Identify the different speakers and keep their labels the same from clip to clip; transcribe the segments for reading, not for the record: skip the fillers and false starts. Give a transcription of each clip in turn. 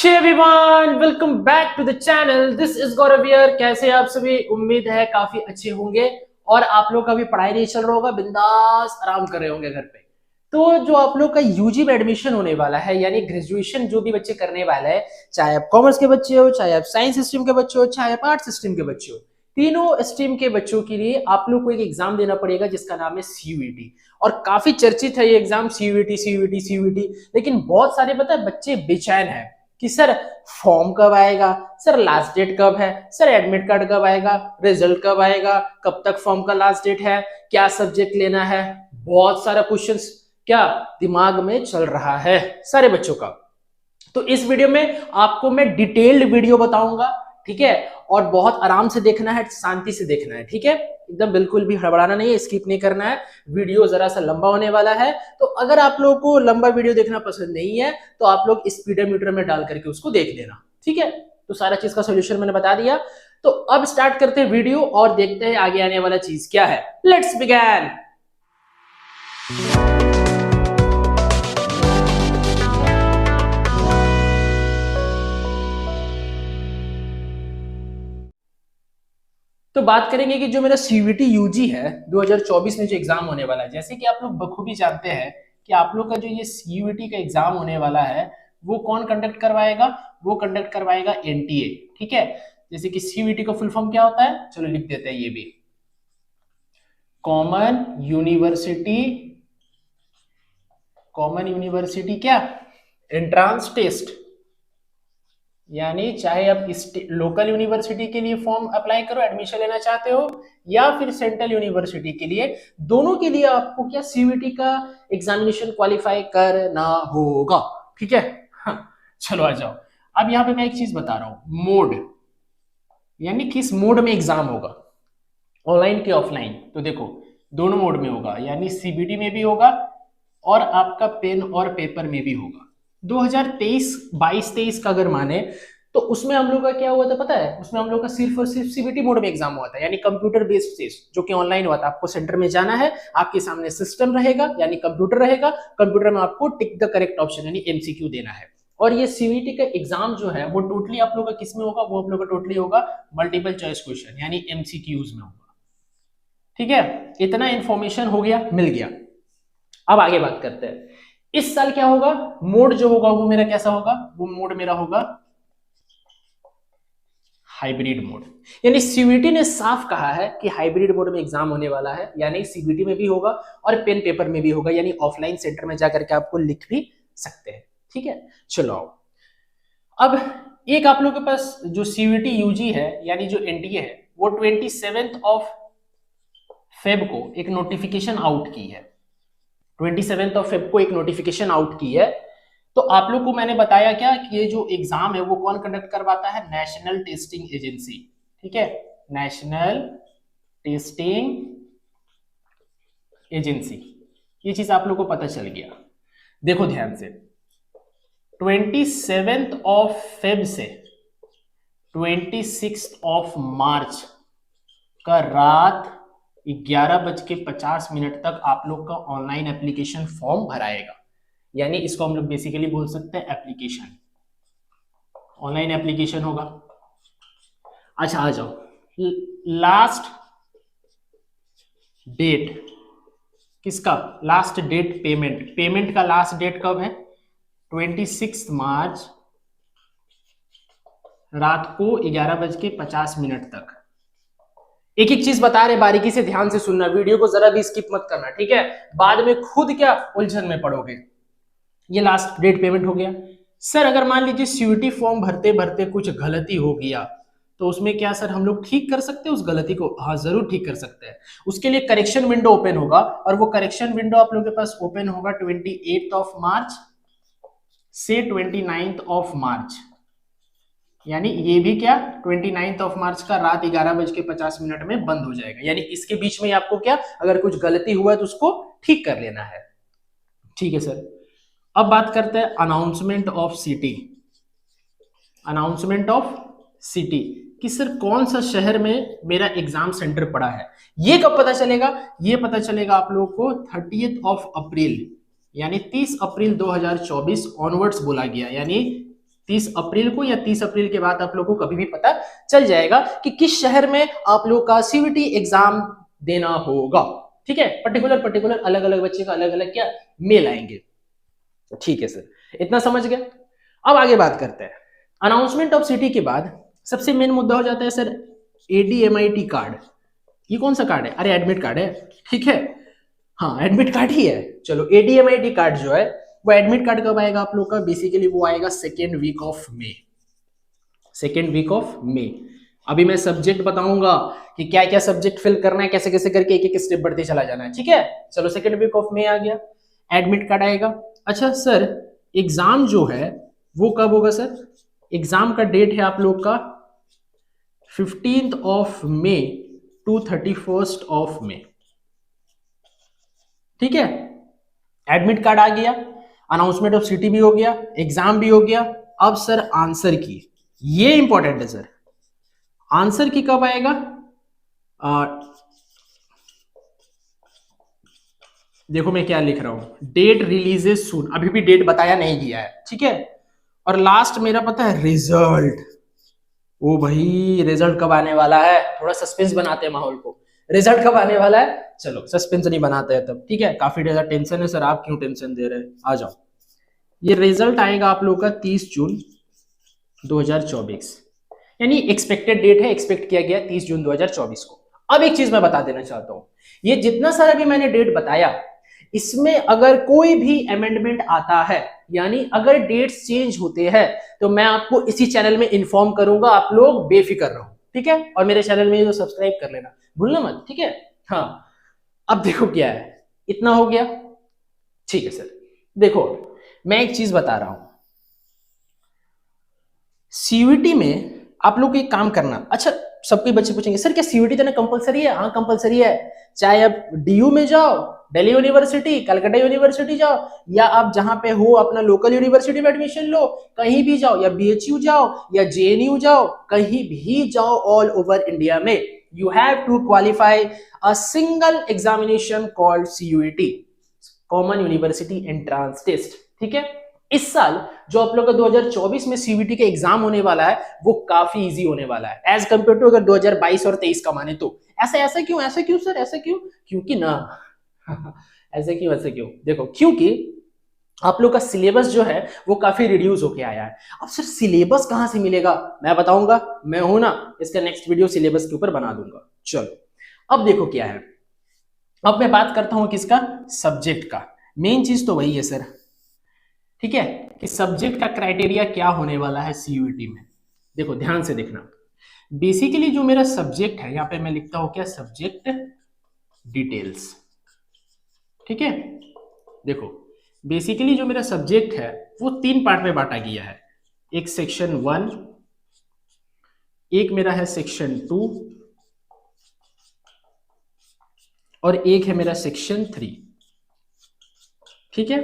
Speaker 1: Everyone, welcome back to the channel. This is Gaurav here. कैसे आप सभी? उम्मीद है काफी अच्छे होंगे और आप लोग का भी पढ़ाई नहीं चल रहा होगा, बिंदास आराम कर रहे होंगे घर पे। तो जो आप लोग का यूजी में एडमिशन होने वाला है, यानी ग्रेजुएशन जो भी बच्चे करने वाले हैं, चाहे आप कॉमर्स के बच्चे हो, चाहे आप साइंस स्ट्रीम के बच्चे हो, चाहे आप आर्ट्स स्ट्रीम के बच्चे हो, तीनों स्ट्रीम के बच्चों के लिए आप लोग को एक एग्जाम देना पड़ेगा जिसका नाम है सीयूईटी। और काफी चर्चित है ये एग्जाम, सीयूईटी सीयूईटी सीयूईटी। लेकिन बहुत सारे पता है बच्चे बेचैन है कि सर फॉर्म कब आएगा, सर लास्ट डेट कब है, सर एडमिट कार्ड कब आएगा, रिजल्ट कब आएगा, कब तक फॉर्म का लास्ट डेट है, क्या सब्जेक्ट लेना है। बहुत सारा क्वेश्चंस क्या दिमाग में चल रहा है सारे बच्चों का। तो इस वीडियो में आपको मैं डिटेल्ड वीडियो बताऊंगा, ठीक है। और बहुत आराम से देखना है, शांति से देखना है, ठीक है। एकदम बिल्कुल भी हड़बड़ाना नहीं है, स्किप नहीं करना है। वीडियो जरा सा लंबा होने वाला है, तो अगर आप लोगों को लंबा वीडियो देखना पसंद नहीं है तो आप लोग स्पीडोमीटर में डाल करके उसको देख लेना, ठीक है। तो सारा चीज का सोल्यूशन मैंने बता दिया। तो अब स्टार्ट करते हैं वीडियो और देखते हैं आगे आने वाला चीज क्या है। Let's begin. तो बात करेंगे कि जो मेरा सीयूईटी यूजी है 2024 में जो एग्जाम होने वाला है, जैसे कि आप लोग बखूबी जानते हैं कि आप लोग का जो ये सीयूईटी का एग्जाम होने वाला है वो कौन कंडक्ट करवाएगा? वो कंडक्ट करवाएगा एनटीए, ठीक है। जैसे कि सीयूईटी का फुल फॉर्म क्या होता है, चलो लिख देते हैं ये भी। कॉमन यूनिवर्सिटी क्या एंट्रांस टेस्ट। यानी चाहे आप लोकल यूनिवर्सिटी के लिए फॉर्म अप्लाई करो, एडमिशन लेना चाहते हो, या फिर सेंट्रल यूनिवर्सिटी के लिए, दोनों के लिए आपको क्या सीयूईटी का एग्जामिनेशन क्वालिफाई करना होगा, ठीक है। हाँ, चलो आ जाओ। अब यहाँ पे मैं एक चीज बता रहा हूं, मोड यानी किस मोड में एग्जाम होगा, ऑनलाइन के ऑफलाइन। तो देखो दोनों मोड में होगा, यानी सीबीटी में भी होगा और आपका पेन और पेपर में भी होगा। 2023 का अगर माने तो उसमें हम लोग का क्या हुआ था पता है? उसमें हम लोग का सिर्फ और सिर्फ सीबीटी मोड में एग्जाम हुआ था, यानी कंप्यूटर बेस्ड टेस्ट, जो कि ऑनलाइन हुआ था। आपको सेंटर में जाना है, आपके सामने सिस्टम रहेगा यानी कंप्यूटर रहेगा, कंप्यूटर में आपको टिक द करेक्ट ऑप्शन यानी एमसीक्यू देना है। और ये सीबीटी का एग्जाम जो है वो टोटली आप लोग का किस में होगा? वो आप लोग का टोटली होगा मल्टीपल चॉइस क्वेश्चन यानी एमसीक्यूज में होगा, ठीक है। इतना इंफॉर्मेशन हो गया, मिल गया। अब आगे बात करते हैं इस साल क्या होगा। मोड जो होगा वो मेरा कैसा होगा? वो मोड मेरा होगा हाइब्रिड मोड। यानी सीबीटी ने साफ कहा है कि हाइब्रिड मोड में एग्जाम होने वाला है, यानी सीबीटी में भी होगा और पेन पेपर में भी होगा, यानी ऑफलाइन सेंटर में जाकर के आपको लिख भी सकते हैं, ठीक है। चलो आओ, अब एक आप लोग के पास जो सीयूईटी यूजी है यानी जो एनडीए है, वो 27 फेब को एक नोटिफिकेशन आउट की है। 27 फेब को एक नोटिफिकेशन आउट की है। तो आप लोग को मैंने बताया क्या कि ये जो एग्जाम है वो कौन कंडक्ट करवाता है? नेशनल टेस्टिंग एजेंसी, ठीक है। नेशनल टेस्टिंग एजेंसी, ये चीज आप लोग को पता चल गया। देखो ध्यान से, 27 फेब से 26 मार्च का रात 11:50 तक आप लोग का ऑनलाइन एप्लीकेशन फॉर्म भराएगा। यानी इसको हम लोग बेसिकली बोल सकते हैं एप्लीकेशन, ऑनलाइन एप्लीकेशन होगा। अच्छा आ जाओ, लास्ट डेट किसका? लास्ट डेट पेमेंट का लास्ट डेट कब है? 26 मार्च रात को 11:50 तक। एक एक चीज बता रहे, बारीकी से ध्यान से सुनना, वीडियो को जरा भी स्किप मत करना, ठीक है। बाद में खुद क्या उलझन में पड़ोगे। ये लास्ट डेट पेमेंट हो गया। सर अगर मान लीजिए सीयूईटी फॉर्म भरते भरते कुछ गलती हो गया तो उसमें क्या सर हम लोग ठीक कर सकते हैं उस गलती को? हाँ जरूर ठीक कर सकते हैं। उसके लिए करेक्शन विंडो ओपन होगा और वो करेक्शन विंडो आप लोगों के पास ओपन होगा 28 मार्च से 29 मार्च। यानी ये भी क्या 29 मार्च का रात 11:50 में बंद हो जाएगा। यानी इसके बीच में आपको क्या अगर कुछ गलती हुआ है तो उसको ठीक कर लेना है, ठीक है सर। अब बात करते हैं announcement of city. Announcement of city कि सर कौन सा शहर में मेरा एग्जाम सेंटर पड़ा है, ये कब पता चलेगा? ये पता चलेगा आप लोगों को 30 अप्रैल यानी 30 अप्रैल 2024 ऑनवर्ड्स बोला गया, यानी 30 अप्रैल को या 30 अप्रैल के बाद आप लोगों को कभी भी पता चल जाएगा कि किस शहर में आप लोग का सीयूईटी एग्जाम देना होगा। ठीक है, पर्टिकुलर अलग अलग बच्चे का अलग अलग क्या मेल आएंगे। ठीक है सर, इतना समझ गए। अब आगे बात करते हैं। अनाउंसमेंट ऑफ सिटी के बाद सबसे मेन मुद्दा हो जाता है सर एडीएमआईटी कार्ड। ये कौन सा कार्ड है? अरे एडमिट कार्ड है। ठीक है, हाँ एडमिट कार्ड ही है। चलो एडीएमआईटी कार्ड जो है वो एडमिट कार्ड कब आएगा आप लोग का? बेसिकली वो आएगा second week of May. Second week of May. अभी मैं सब्जेक्ट बताऊंगा कि क्या क्या सब्जेक्ट फिल करना है, कैसे कैसे करके एक एक स्टेप बढ़ते चला जाना है। ठीक है, चलो सेकेंड वीक ऑफ मे आ गया, एडमिट कार्ड आएगा। अच्छा सर, एग्जाम जो है वो कब होगा सर? एग्जाम का डेट है आप लोग का 15th of May to 31st of May. ठीक है, एडमिट कार्ड आ गया, अनाउंसमेंट ऑफ सिटी भी हो गया, एग्जाम भी हो गया। अब सर आंसर की, ये इंपॉर्टेंट है सर, आंसर की कब आएगा? देखो मैं क्या लिख रहा हूं, डेट रिलीजेस सून, अभी भी डेट बताया नहीं गया है। ठीक है, और लास्ट मेरा पता है रिजल्ट। ओ भाई रिजल्ट कब आने वाला है? थोड़ा सस्पेंस बनाते हैं माहौल को, रिजल्ट कब आने वाला है? चलो सस्पेंस नहीं बनाते हैं तब। ठीक है, काफी ज्यादा टेंशन है सर, आप क्यों टेंशन दे रहे हैं? आ जाओ, ये रिजल्ट आएगा आप लोग का 30 जून 2024, यानी एक्सपेक्टेड डेट है, एक्सपेक्ट किया गया 30 जून 2024 को। अब एक चीज मैं बता देना चाहता हूं, ये जितना सारा भी मैंने डेट बताया, इसमें अगर कोई भी अमेंडमेंट आता है, यानी अगर डेट्स चेंज होते हैं, तो मैं आपको इसी चैनल में इन्फॉर्म करूंगा। आप लोग बेफिक्र रहो। ठीक है, और मेरे चैनल में तो सब्सक्राइब कर लेना, भूलना मत। ठीक है, हाँ अब देखो क्या है, इतना हो गया। ठीक है सर, देखो मैं एक चीज बता रहा हूं, सीयूईटी में आप लोग एक काम करना। अच्छा, सबके बच्चे पूछेंगे सर क्या सीयूईटी देना कंपलसरी है? हाँ कंपलसरी है, चाहे आप डीयू में जाओ, दिल्ली यूनिवर्सिटी, कलकत्ता यूनिवर्सिटी जाओ, या आप जहां पे हो अपना लोकल यूनिवर्सिटी में एडमिशन लो, कहीं भी जाओ, या बीएचयू जाओ या जेएनयू जाओ, कहीं भी जाओ, ऑल ओवर इंडिया में you have to qualify a single examination called CUET, common university entrance test. ठीक है, इस साल जो आप लोग का 2024 में सीयूईटी का एग्जाम होने वाला है वो काफी इजी होने वाला है एज कंपेयर टू अगर 2022 और 23 का माने तो। ऐसा ऐसा क्यों सर, ऐसा क्यों? क्योंकि ना ऐसे क्यों, ऐसे क्यों? देखो क्योंकि आप लोग का सिलेबस जो है वो काफी रिड्यूस होके आया है। अब सर सिलेबस कहां से मिलेगा? मैं बताऊंगा, मैं हूं ना, इसका नेक्स्ट वीडियो सिलेबस के ऊपर बना दूंगा। चलो अब देखो क्या है, अब मैं बात करता हूं किसका? सब्जेक्ट का। मेन चीज तो वही है सर, ठीक है, कि सब्जेक्ट का क्राइटेरिया क्या होने वाला है सीयूईटी में। देखो ध्यान से देखना, बेसिकली जो मेरा सब्जेक्ट है, यहां पे मैं लिखता हूं क्या? Subject details. ठीक है, देखो बेसिकली जो मेरा सब्जेक्ट है वो 3 पार्ट में बांटा गया है, एक सेक्शन 1, एक मेरा है सेक्शन 2, और एक है मेरा सेक्शन 3। ठीक है,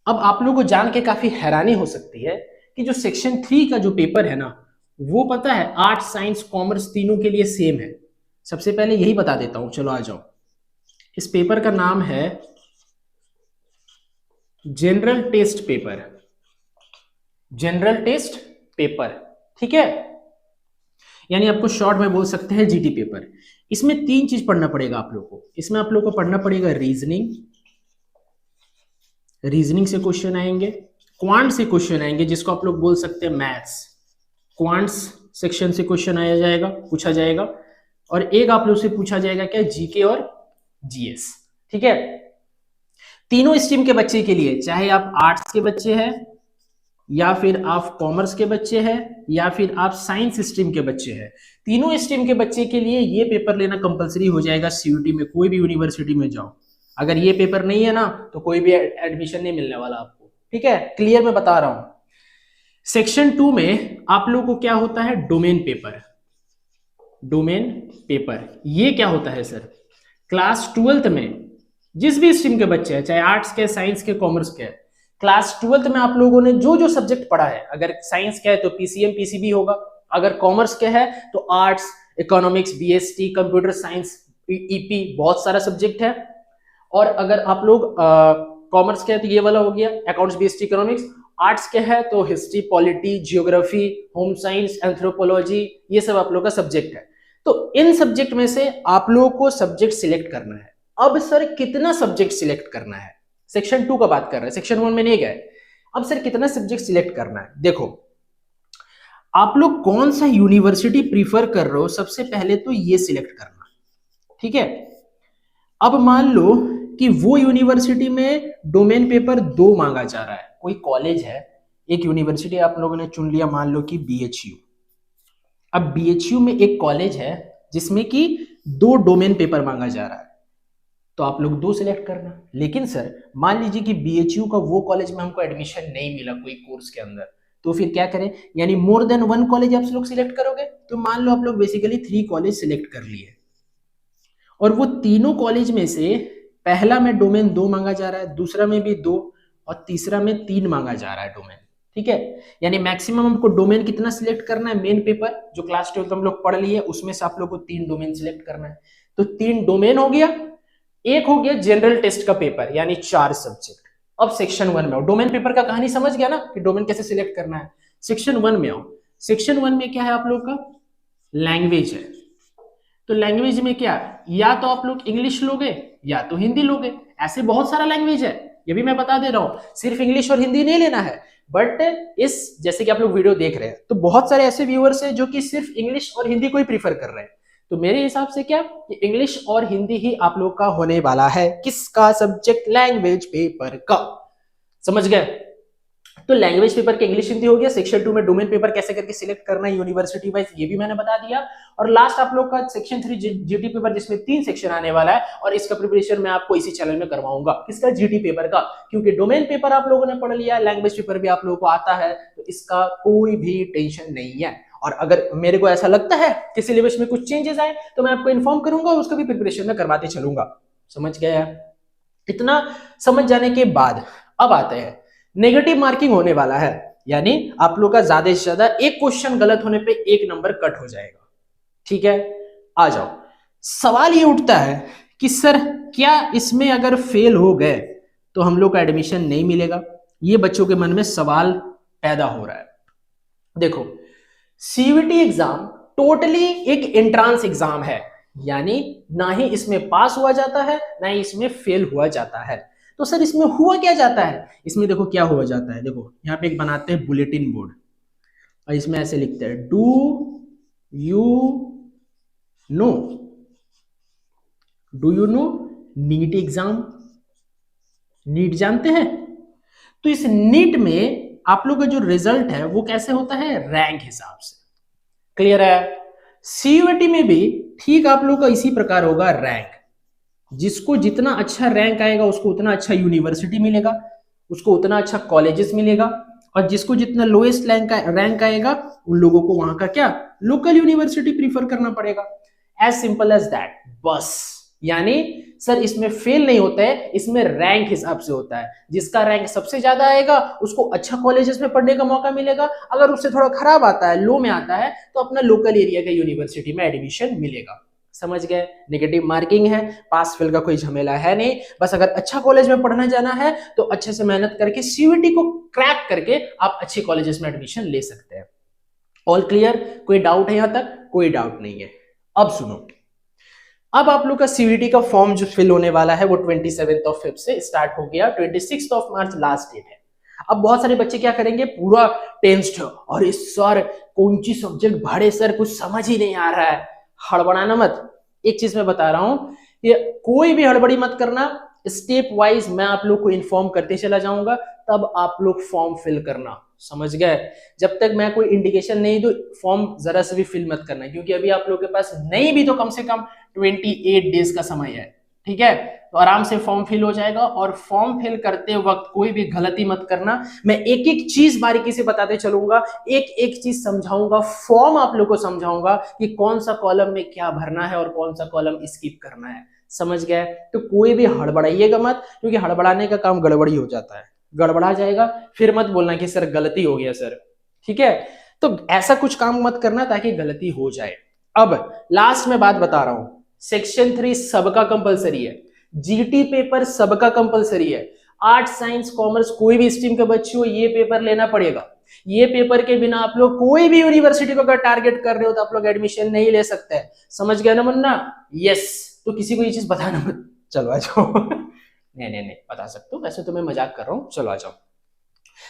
Speaker 1: अब आप लोगों को जान के काफी हैरानी हो सकती है कि जो सेक्शन 3 का जो पेपर है ना, वो पता है आर्ट साइंस कॉमर्स तीनों के लिए सेम है। सबसे पहले यही बता देता हूं, चलो आ जाओ। इस पेपर का नाम है general test paper, general test paper. ठीक है, यानी आपको शॉर्ट में बोल सकते हैं जीटी पेपर। इसमें 3 चीज पढ़ना पड़ेगा आप लोग को। इसमें आप लोग को पढ़ना पड़ेगा रीजनिंग, रीजनिंग से क्वेश्चन आएंगे, क्वांट से क्वेश्चन आएंगे जिसको आप लोग बोल सकते हैं मैथ्स, क्वांट्स सेक्शन से क्वेश्चन आया जाएगा, पूछा जाएगा, और एक आप लोग से पूछा जाएगा क्या? जीके और जीएस। ठीक है, तीनों स्ट्रीम के बच्चे के लिए, चाहे आप आर्ट्स के बच्चे हैं, या फिर आप कॉमर्स के बच्चे हैं, या फिर आप साइंस स्ट्रीम के बच्चे हैं, तीनों स्ट्रीम के बच्चे के लिए ये पेपर लेना कंपलसरी हो जाएगा सीयूईटी में। कोई भी यूनिवर्सिटी में जाओ, अगर ये पेपर नहीं है ना तो कोई भी एडमिशन नहीं मिलने वाला आपको। ठीक है, क्लियर मैं बता रहा हूं। सेक्शन 2 में आप लोगों को क्या होता है? Domain paper. डोमेन पेपर ये क्या होता है सर? क्लास 12th में जिस भी स्ट्रीम के बच्चे हैं, चाहे आर्ट्स के, साइंस के, कॉमर्स के, क्लास 12th में आप लोगों ने जो जो सब्जेक्ट पढ़ा है, अगर साइंस का है तो पीसीएम पीसीबी होगा, अगर कॉमर्स के है तो arts, economics, BST, computer science, EP, बहुत सारा सब्जेक्ट है। और अगर आप लोग कॉमर्स के हैं तो ये वाला हो गया अकाउंट्स, बीएसटी, इकोनॉमिक्स, आर्ट्स के है तो history, polity, geography, home science, anthropology, ये सब आप लोग का सब्जेक्ट है। तो इन सब्जेक्ट में से आप लोगों को सब्जेक्ट सिलेक्ट करना है। अब सर कितना सब्जेक्ट सिलेक्ट करना है, सेक्शन 2 का बात कर रहे हैं, सेक्शन 1 में नहीं गए। अब सर कितना सब्जेक्ट सिलेक्ट करना है, देखो आप लोग कौन सा यूनिवर्सिटी प्रीफर कर रहे हो, सबसे पहले तो ये सिलेक्ट करना, ठीक है। अब मान लो कि वो यूनिवर्सिटी में डोमेन पेपर 2 मांगा जा रहा है, कोई कॉलेज है, एक यूनिवर्सिटी आप लोगों ने चुन लिया, मान लो कि बीएचयू। अब बीएचयू में एक कॉलेज है जिसमें कि 2 डोमेन पेपर मांगा जा रहा है, तो आप लोग 2 सिलेक्ट करना। लेकिन सर मान लीजिए कि बीएचयू का वो कॉलेज में हमको एडमिशन नहीं मिला कोई कोर्स के अंदर, तो फिर क्या करें, यानी मोर देन 1 कॉलेज आप लोग सिलेक्ट करोगे। तो मान लो आप लोग बेसिकली 3 कॉलेज सिलेक्ट कर लिए, और वो तीनों कॉलेज में से पहला में डोमेन 2 मांगा जा रहा है, दूसरा में भी 2 और तीसरा में 3 मांगा जा रहा है डोमेन, ठीक है। यानी मैक्सिमम हमको डोमेन कितना सिलेक्ट करना है, मेन पेपर जो क्लास 12 हम लोग पढ़ लिए उसमें से आप लोग को 3 डोमेन सिलेक्ट करना है। तो 3 डोमेन हो गया, एक हो गया जनरल टेस्ट का पेपर, यानी 4 सब्जेक्ट। अब सेक्शन 1 में आओ, डोमेन पेपर का कहानी समझ गया ना कि डोमेन कैसे सिलेक्ट करना है। सेक्शन 1 में आओ, सेक्शन 1 में क्या है आप लोग का, लैंग्वेज है। तो लैंग्वेज में क्या, या तो आप लोग इंग्लिश लोगे या तो हिंदी लोगे, ऐसे बहुत सारा लैंग्वेज है, ये भी मैं बता दे रहा हूं, सिर्फ इंग्लिश और हिंदी नहीं लेना है। बट इस जैसे कि आप लोग वीडियो देख रहे हैं तो बहुत सारे ऐसे व्यूअर्स हैं जो कि सिर्फ इंग्लिश और हिंदी को ही प्रीफर कर रहे हैं, तो मेरे हिसाब से क्या कि इंग्लिश और हिंदी ही आप लोग का होने वाला है, किसका सब्जेक्ट, लैंग्वेज पेपर का, समझ गए। तो लैंग्वेज पेपर के इंग्लिश हिंदी हो गया। सेक्शन 2 में डोमेन पेपर कैसे करके सिलेक्ट करना है यूनिवर्सिटी वाइज, ये भी मैंने बता दिया। और लास्ट आप लोग का सेक्शन 3 जीटी पेपर, जिसमें 3 सेक्शन आने वाला है, और इसका प्रिपरेशन मैं आपको इसी चैनल में करवाऊंगा, किसका, जीटी पेपर का, क्योंकि डोमेन पेपर आप लोगों ने पढ़ लिया, लैंग्वेज पेपर भी आप लोगों को आता है, तो इसका कोई भी टेंशन नहीं है। और अगर मेरे को ऐसा लगता है कि सिलेबस में कुछ चेंजेस आए तो मैं आपको इन्फॉर्म करूंगा और उसका भी प्रिपरेशन में करवाते चलूंगा, समझ गया। इतना समझ जाने के बाद अब आते हैं, नेगेटिव मार्किंग होने वाला है, यानी आप लोग का ज्यादा से ज्यादा एक क्वेश्चन गलत होने पे 1 नंबर कट हो जाएगा, ठीक है। आ जाओ, सवाल ये उठता है कि सर क्या इसमें अगर फेल हो गए तो हम लोग का एडमिशन नहीं मिलेगा, ये बच्चों के मन में सवाल पैदा हो रहा है। देखो सीयूईटी एग्जाम टोटली एक एंट्रांस एग्जाम है, यानी ना ही इसमें पास हुआ जाता है ना ही इसमें फेल हुआ जाता है। तो सर इसमें हुआ क्या जाता है, इसमें देखो क्या हुआ जाता है, देखो यहाँ पे एक बनाते हैं बुलेटिन बोर्ड और इसमें ऐसे लिखते हैं do you know, do you know NEET exam, NEET जानते हैं। तो इस नीट में आप लोग का जो रिजल्ट है वो कैसे होता है, रैंक हिसाब से, क्लियर है। सीयूईटी में भी ठीक आप लोग का इसी प्रकार होगा, रैंक, जिसको जितना अच्छा रैंक आएगा उसको उतना अच्छा यूनिवर्सिटी मिलेगा, उसको उतना अच्छा कॉलेजेस मिलेगा, और जिसको जितना लोएस्ट रैंक आएगा उन लोगों को वहां का क्या, लोकल यूनिवर्सिटी प्रीफर करना पड़ेगा, एज सिंपल एज दैट, बस। यानी सर इसमें फेल नहीं होता है, इसमें रैंक हिसाब से होता है, जिसका रैंक सबसे ज्यादा आएगा उसको अच्छा कॉलेजेस में पढ़ने का मौका मिलेगा, अगर उससे थोड़ा खराब आता है, लो में आता है, तो अपना लोकल एरिया के यूनिवर्सिटी में एडमिशन मिलेगा, समझ गए। नेगेटिव मार्किंग है, पास फेल का कोई झमेला है नहीं, बस अगर अच्छा कॉलेज में पढ़ना जाना है तो अच्छे से मेहनत करके सीयूईटी को क्रैक करके आप अच्छे कॉलेजेस में एडमिशन ले सकते हैं। ऑल क्लियर, कोई डाउट है यहां तक, कोई डाउट नहीं है। अब सुनो, अब आप लोग का सीयूईटी का फॉर्म जो फिल होने वाला है वो 27 ऑफ फेब से स्टार्ट हो गया, 26 ऑफ मार्च लास्ट डेट है। अब बहुत सारे बच्चे क्या करेंगे, पूरा टेंस्ड, और इस सर कौन सी सब्जेक्ट भाड़े सर, कुछ समझ ही नहीं आ रहा है। हड़बड़ाना मत, एक चीज मैं बता रहा हूं कि कोई भी हड़बड़ी मत करना, स्टेप वाइज मैं आप लोग को इन्फॉर्म करते चला जाऊंगा, तब आप लोग फॉर्म फिल करना, समझ गए। जब तक मैं कोई इंडिकेशन नहीं दूं फॉर्म जरा से भी फिल मत करना, क्योंकि अभी आप लोग के पास नहीं भी तो कम से कम 28 डेज का समय है, ठीक है। तो आराम से फॉर्म फिल हो जाएगा, और फॉर्म फिल करते वक्त कोई भी गलती मत करना, मैं एक एक चीज बारीकी से बताते चलूंगा, एक एक चीज समझाऊंगा, फॉर्म आप लोग को समझाऊंगा कि कौन सा कॉलम में क्या भरना है और कौन सा कॉलम स्किप करना है, समझ गए। तो कोई भी हड़बड़ाइएगा मत, क्योंकि हड़बड़ाने का काम गड़बड़ी हो जाता है, गड़बड़ा जाएगा फिर मत बोलना कि सर गलती हो गया सर, ठीक है। तो ऐसा कुछ काम मत करना ताकि गलती हो जाए। अब लास्ट में बात बता रहा हूं, सेक्शन 3 सबका कंपलसरी है, जीटी पेपर सबका कंपलसरी है। आर्ट साइंस कॉमर्स कोई भी स्ट्रीम के बच्चे हो, ये पेपर लेना पड़ेगा। ये पेपर के बिना आप लोग कोई भी यूनिवर्सिटी को अगर टारगेट कर रहे हो तो आप लोग एडमिशन नहीं ले सकते। समझ गया ना मुन्ना? यस। तो किसी को ये चीज बताना मत। चलो आ जाओ। नहीं नहीं नहीं, बता सकते हो, वैसे तो मैं मजाक कर रहा हूँ। चलो आ जाओ।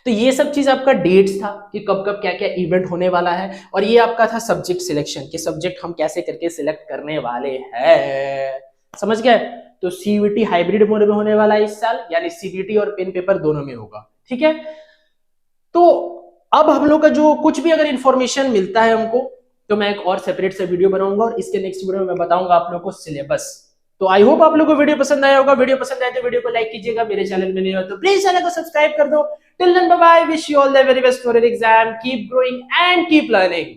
Speaker 1: तो ये सब चीज आपका डेट्स था कि कब कब क्या क्या इवेंट होने वाला है, और ये आपका था सब्जेक्ट सिलेक्शन कि सब्जेक्ट हम कैसे करके सिलेक्ट करने वाले हैं। समझ गए? तो सीयूईटी हाइब्रिड मोड में होने वाला है इस साल, यानी सीबीटी और पेन पेपर दोनों में होगा। ठीक है? तो अब हम लोग का जो कुछ भी अगर इंफॉर्मेशन मिलता है हमको, तो मैं एक और सेपरेट से वीडियो बनाऊंगा, और इसके नेक्स्ट वीडियो में मैं बताऊंगा आप लोग को सिलेबस। तो आई होप आप लोगों को वीडियो पसंद आया होगा। वीडियो पसंद आए तो वीडियो को लाइक कीजिएगा, मेरे चैनल में नहीं हो तो प्लीज चैनल को सब्सक्राइब कर दो। Till then bye bye, wish you all the very best for your exam, keep growing and keep learning.